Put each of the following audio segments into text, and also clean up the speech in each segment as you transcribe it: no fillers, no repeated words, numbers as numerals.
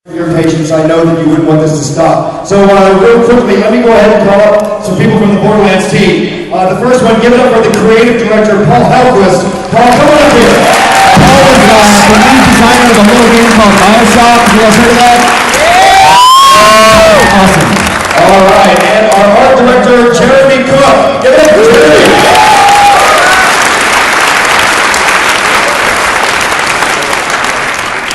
Your patience, I know that you wouldn't want this to stop. So real quickly, let me go ahead and call up some people from the Borderlands team. The first one, give it up for the creative director, Paul Helquist. Paul, come on up here. Paul is the lead designer of a little game called Bioshock. Have you guys heard of that? Yeah! Awesome. All right, and our art director, Jeremy Cook. Give it up for Jeremy.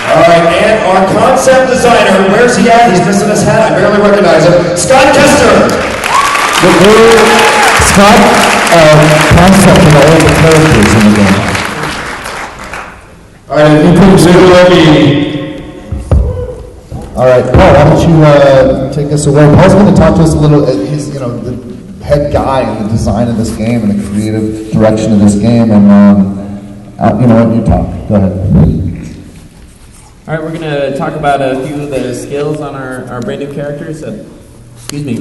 All right, and our concept designer, where's he at? He's missing his hat. I barely recognize him. Scott Kester. Scott concepted all of the characters in the game. All right, including All right, Paul, why don't you take us away? Paul's going to talk to us a little. He's, the head guy in the design of this game and the creative direction of this game. And you talk. Go ahead. All right, we're going to talk about a few of the skills on our brand new characters. Excuse me.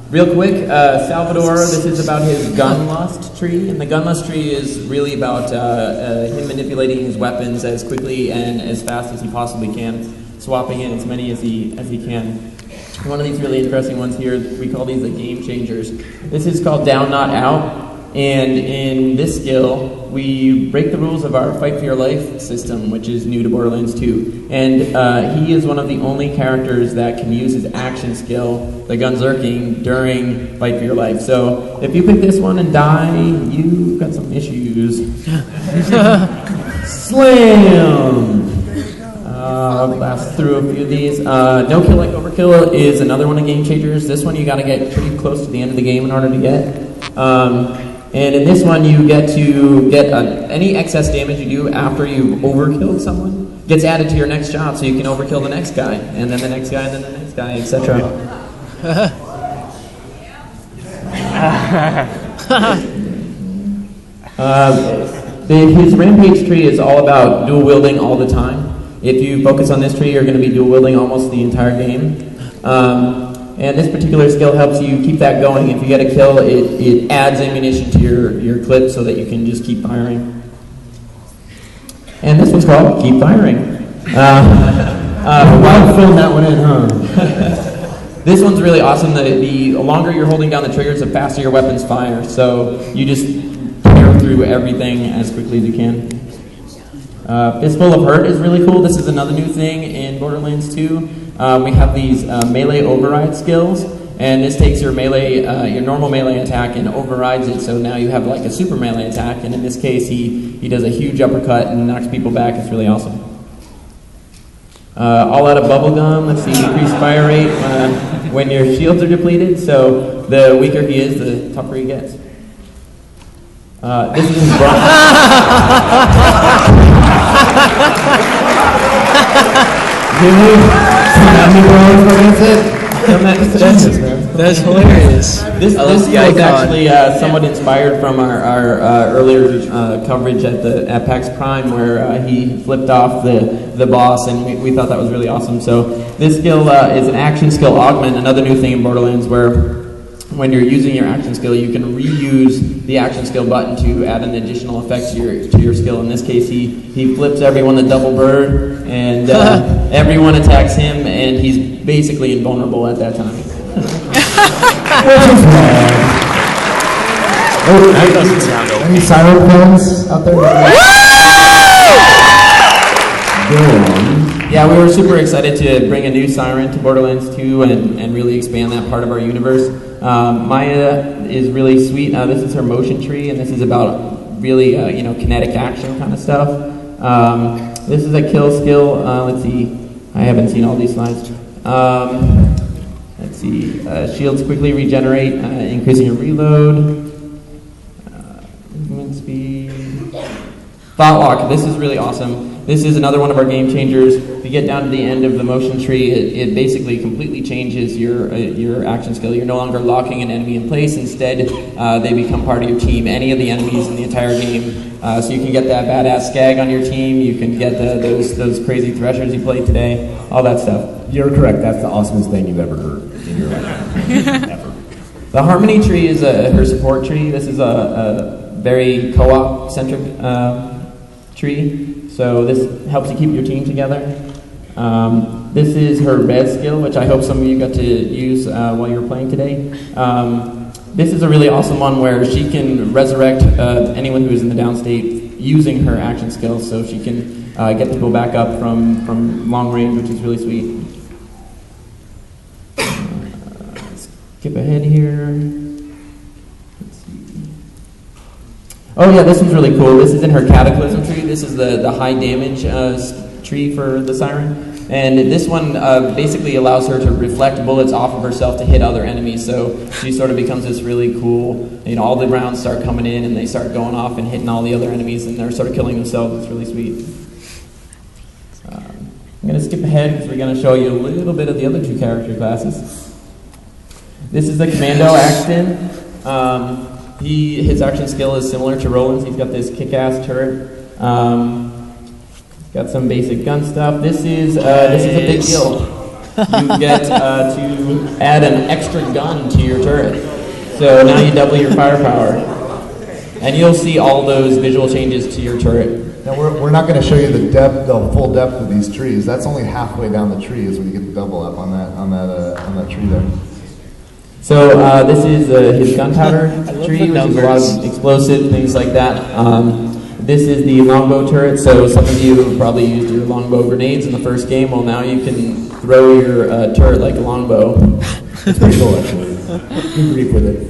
Real quick, Salvador, this is about his gun lust tree, and the gun lust tree is really about him manipulating his weapons as quickly and as fast as he possibly can, swapping in as many as he can. One of these really interesting ones here, we call these the game changers. This is called Down Not Out. And in this skill, we break the rules of our Fight for Your Life system, which is new to Borderlands 2. And he is one of the only characters that can use his action skill, the Gunzerking, during Fight for Your Life. So if you pick this one and die, you've got some issues. Slam! I'll blast through a few of these. No Kill Like Overkill is another one of Game Changers. This one you got to get pretty close to the end of the game in order to get. And in this one, you get to get any excess damage you do after you've overkilled someone gets added to your next shot, so you can overkill the next guy, and then the next guy, and then the next guy, etc. His rampage tree is all about dual wielding all the time. If you focus on this tree, you're going to be dual wielding almost the entire game. And this particular skill helps you keep that going. If you get a kill, it adds ammunition to your clip so that you can just keep firing. And this one's called Keep Firing. Wow, filling that one in, huh? This one's really awesome. The longer you're holding down the triggers, the faster your weapons fire. So you just tear through everything as quickly as you can. Fistful of Hurt is really cool. This is another new thing in Borderlands 2. We have these melee override skills, and this takes your normal melee attack and overrides it, so now you have like a super melee attack, and in this case he does a huge uppercut and knocks people back. It's really awesome. All out of bubblegum, let's see, increased fire rate when your shields are depleted, so the weaker he is, the tougher he gets. This is his That's hilarious. This is actually somewhat inspired from our earlier coverage at PAX Prime, where he flipped off the boss, and we thought that was really awesome. So this skill is an action skill augment, another new thing in Borderlands, where when you're using your action skill, you can reuse the action skill button to add an additional effect to your skill. In this case, he flips everyone the double bird, and everyone attacks him, and he's basically invulnerable at that time. That doesn't sound okay. Any siren fans out there? Yeah, we were super excited to bring a new siren to Borderlands 2 and really expand that part of our universe. Maya is really sweet. This is her motion tree, and this is about really kinetic action kind of stuff. This is a kill skill. Let's see. I haven't seen all these slides. Let's see. Shields quickly regenerate, increasing your reload. Movement speed. Thought Lock. This is really awesome. This is another one of our game changers. If you get down to the end of the motion tree, it basically completely changes your action skill. You're no longer locking an enemy in place. Instead, they become part of your team. Any of the enemies in the entire game. So you can get that badass Skag on your team. You can get those crazy Threshers you played today. All that stuff. You're correct. That's the awesomest thing you've ever heard in your life. Ever. The Harmony tree is her support tree. This is a very co-op centric tree. So this helps you keep your team together. This is her res skill, which I hope some of you got to use while you were playing today. This is a really awesome one where she can resurrect anyone who is in the down state using her action skills, so she can get people back up from long range, which is really sweet. Skip ahead here. Let's see. Oh yeah, this one's really cool. This is in her Cataclysm tree. This is the high damage tree for the Siren. And this one basically allows her to reflect bullets off of herself to hit other enemies. So she sort of becomes this really cool, all the rounds start coming in and they start going off and hitting all the other enemies and they're sort of killing themselves. It's really sweet. I'm going to skip ahead because we're going to show you a little bit of the other two character classes. This is the Commando Axton. His action skill is similar to Roland's. He's got this kick-ass turret. Got some basic gun stuff. This is a big deal. You get to add an extra gun to your turret. So now you double your firepower. And you'll see all those visual changes to your turret. Now we're not going to show you the full depth of these trees. That's only halfway down the tree is when you get the double up on that tree there. So this is his gunpowder tree, which is a lot of explosive things like that. This is the longbow turret. So some of you have probably used your longbow grenades in the first game. Well, now you can throw your turret like a longbow. It's pretty cool, actually. Be brief with it.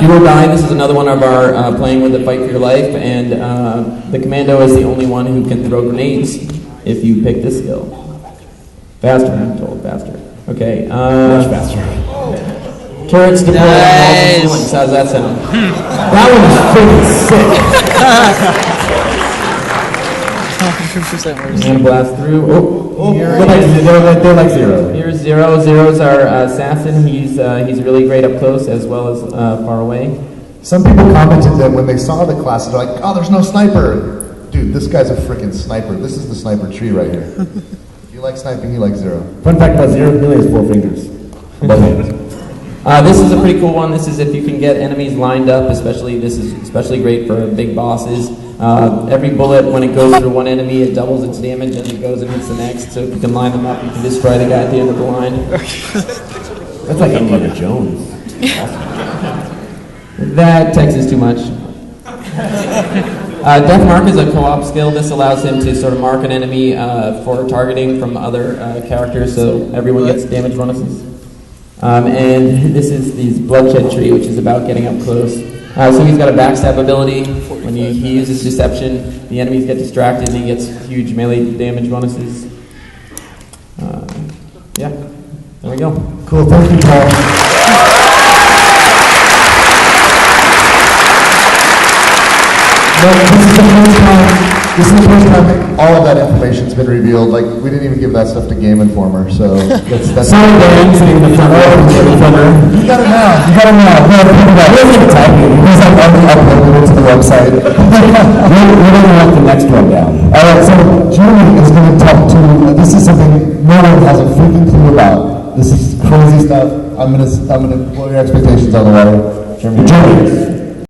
You will die. This is another one of our playing with the fight for your life, and the commando is the only one who can throw grenades if you pick this skill. Faster, I'm told, faster. Okay. Much faster. Turrets deploy on walls and ceilings. How's that sound? That one is freaking sick. 100% worse. And blast through. They're like Zero. Here's Zero. Zero's our assassin. He's really great up close as well as far away. Some people commented that when they saw the class, they're like, "Oh, there's no sniper." Dude, this guy's a freaking sniper. This is the sniper tree right here. If you like sniping, you like Zero. Fun fact about Zero, he only has 4 fingers. This is a pretty cool one. This is if you can get enemies lined up, this is especially great for big bosses. Every bullet, when it goes through one enemy, it doubles its damage and it goes and hits the next. So if you can line them up, you can destroy the guy at the end of the line. That's like Unlocker Jones. That text is too much. Death Mark is a co-op skill. This allows him to sort of mark an enemy for targeting from other characters, so everyone gets damage bonuses. And this is the Bloodshed tree, which is about getting up close. So he's got a backstab ability. When he uses deception, the enemies get distracted and he gets huge melee damage bonuses. Yeah, there we go. Cool, thank you, Paul. This is the first time all of that information's been revealed. Like, we didn't even give that stuff to Game Informer, so that's Sorry, Dan, sitting in the front row. You got it now. He doesn't even type it. He's like already uploaded it to the website. We're going to write the next one down. Alright, so Jeremy is going to talk to, this is something no one has a freaking clue about. This is crazy stuff. I'm going to blow your expectations on the water. Jeremy.